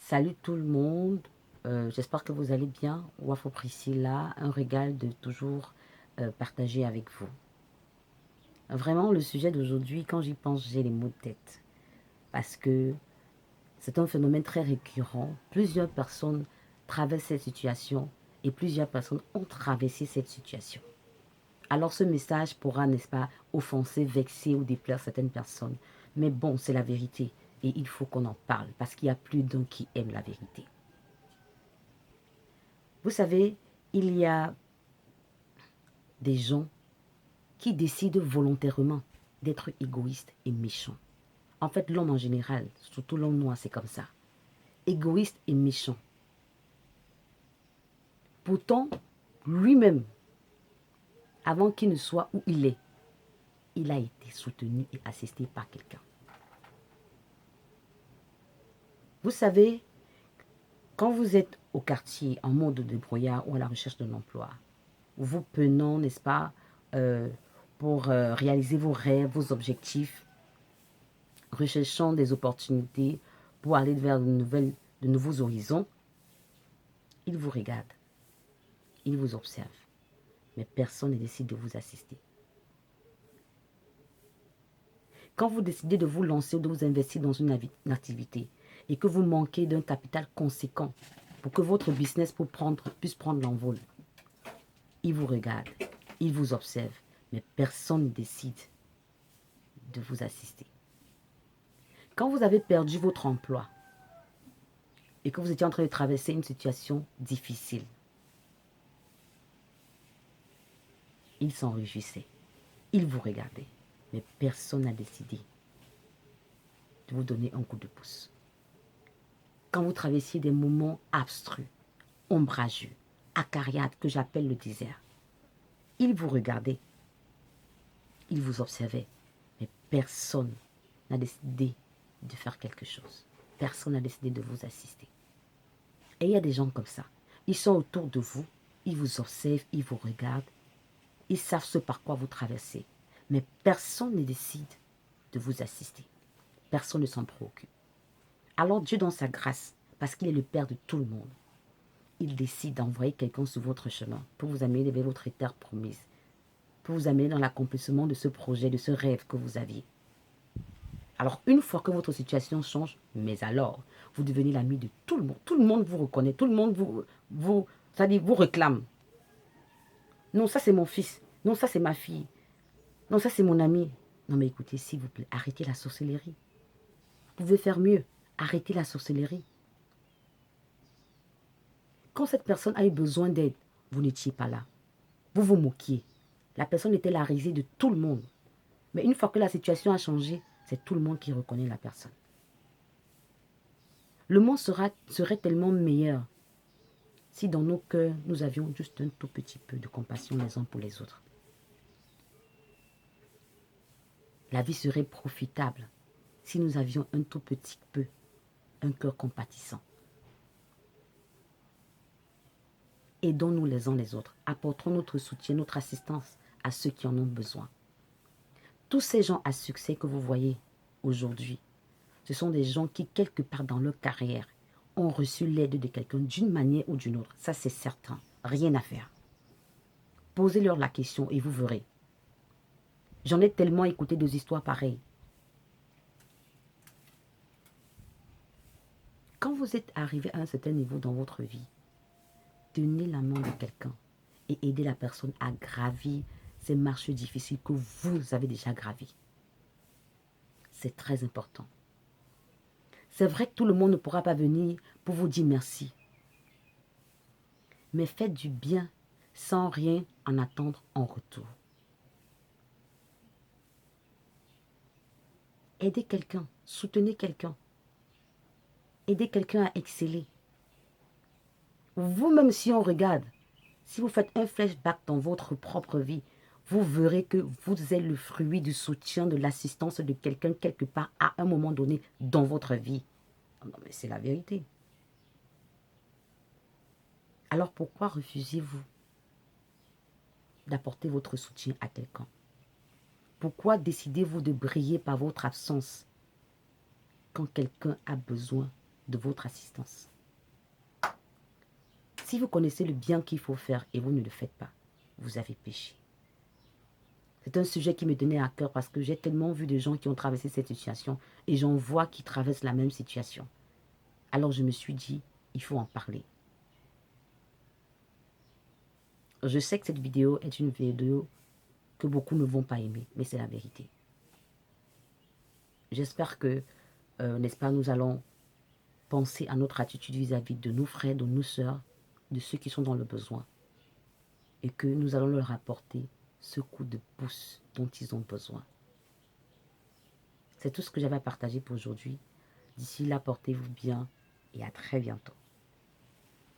Salut tout le monde, j'espère que vous allez bien. Wafo Priscilla, un régal de toujours partager avec vous. Vraiment, le sujet d'aujourd'hui, quand j'y pense, j'ai les maux de tête. Parce que c'est un phénomène très récurrent. Plusieurs personnes traversent cette situation et plusieurs personnes ont traversé cette situation. Alors ce message pourra, n'est-ce pas, offenser, vexer ou déplaire certaines personnes. Mais bon, c'est la vérité et il faut qu'on en parle parce qu'il y a plus d'un qui aime la vérité. Vous savez, il y a des gens qui décident volontairement d'être égoïstes et méchants. En fait, l'homme en général, surtout l'homme noir, c'est comme ça. Égoïste et méchant. Pourtant, lui-même, avant qu'il ne soit où il est, il a été soutenu et assisté par quelqu'un. Vous savez, quand vous êtes au quartier en mode de brouillard ou à la recherche d'un emploi, vous peinant, n'est-ce pas, pour réaliser vos rêves, vos objectifs, recherchant des opportunités pour aller vers de nouveaux horizons, il vous regarde, il vous observe, mais personne ne décide de vous assister. Quand vous décidez de vous lancer ou de vous investir dans une activité et que vous manquez d'un capital conséquent pour que votre business puisse prendre l'envol, il vous regarde, il vous observe, mais personne ne décide de vous assister. Quand vous avez perdu votre emploi et que vous étiez en train de traverser une situation difficile, il s'en réjouissait. Il vous regardait, mais personne n'a décidé de vous donner un coup de pouce. Quand vous traversiez des moments abstrus, ombrageux, acariâtres, que j'appelle le désert, il vous regardait, il vous observait, mais personne n'a décidé de faire quelque chose. Personne n'a décidé de vous assister. Et il y a des gens comme ça. Ils sont autour de vous, ils vous observent, ils vous regardent, ils savent ce par quoi vous traversez. Mais personne ne décide de vous assister. Personne ne s'en préoccupe. Alors Dieu, dans sa grâce, parce qu'il est le Père de tout le monde, il décide d'envoyer quelqu'un sur votre chemin pour vous amener vers votre terre promise, pour vous amener dans l'accomplissement de ce projet, de ce rêve que vous aviez. Alors, une fois que votre situation change, mais alors, vous devenez l'ami de tout le monde. Tout le monde vous reconnaît, tout le monde vous réclame. Non, ça c'est mon fils. Non, ça c'est ma fille. Non, ça c'est mon ami. Non, mais écoutez, s'il vous plaît, arrêtez la sorcellerie. Vous pouvez faire mieux. Arrêtez la sorcellerie. Quand cette personne a eu besoin d'aide, vous n'étiez pas là. Vous vous moquiez. La personne était la risée de tout le monde. Mais une fois que la situation a changé, c'est tout le monde qui reconnaît la personne. Le monde serait tellement meilleur si dans nos cœurs, nous avions juste un tout petit peu de compassion les uns pour les autres. La vie serait profitable si nous avions un tout petit peu un cœur compatissant. Aidons-nous les uns les autres. Apportons notre soutien, notre assistance à ceux qui en ont besoin. Tous ces gens à succès que vous voyez aujourd'hui, ce sont des gens qui, quelque part dans leur carrière, ont reçu l'aide de quelqu'un d'une manière ou d'une autre. Ça, c'est certain. Rien à faire. Posez-leur la question et vous verrez. J'en ai tellement écouté des histoires pareilles. Quand vous êtes arrivé à un certain niveau dans votre vie, tenez la main de quelqu'un et aidez la personne à gravir ces marches difficiles que vous avez déjà gravies. C'est très important. C'est vrai que tout le monde ne pourra pas venir pour vous dire merci. Mais faites du bien sans rien en attendre en retour. Aidez quelqu'un, soutenez quelqu'un. Aidez quelqu'un à exceller. Vous-même, si on regarde, si vous faites un flashback dans votre propre vie, vous verrez que vous êtes le fruit du soutien, de l'assistance de quelqu'un quelque part à un moment donné dans votre vie. Non, mais c'est la vérité. Alors pourquoi refusez-vous d'apporter votre soutien à quelqu'un? Pourquoi décidez-vous de briller par votre absence quand quelqu'un a besoin de votre assistance. Si vous connaissez le bien qu'il faut faire et vous ne le faites pas, vous avez péché. C'est un sujet qui me tenait à cœur parce que j'ai tellement vu de gens qui ont traversé cette situation et j'en vois qui traversent la même situation. Alors je me suis dit, il faut en parler. Je sais que cette vidéo est une vidéo que beaucoup ne vont pas aimer, mais c'est la vérité. J'espère que, n'est-ce pas, nous allons penser à notre attitude vis-à-vis de nos frères, de nos sœurs, de ceux qui sont dans le besoin. Et que nous allons leur apporter ce coup de pouce dont ils ont besoin. C'est tout ce que j'avais à partager pour aujourd'hui. D'ici là, portez-vous bien et à très bientôt.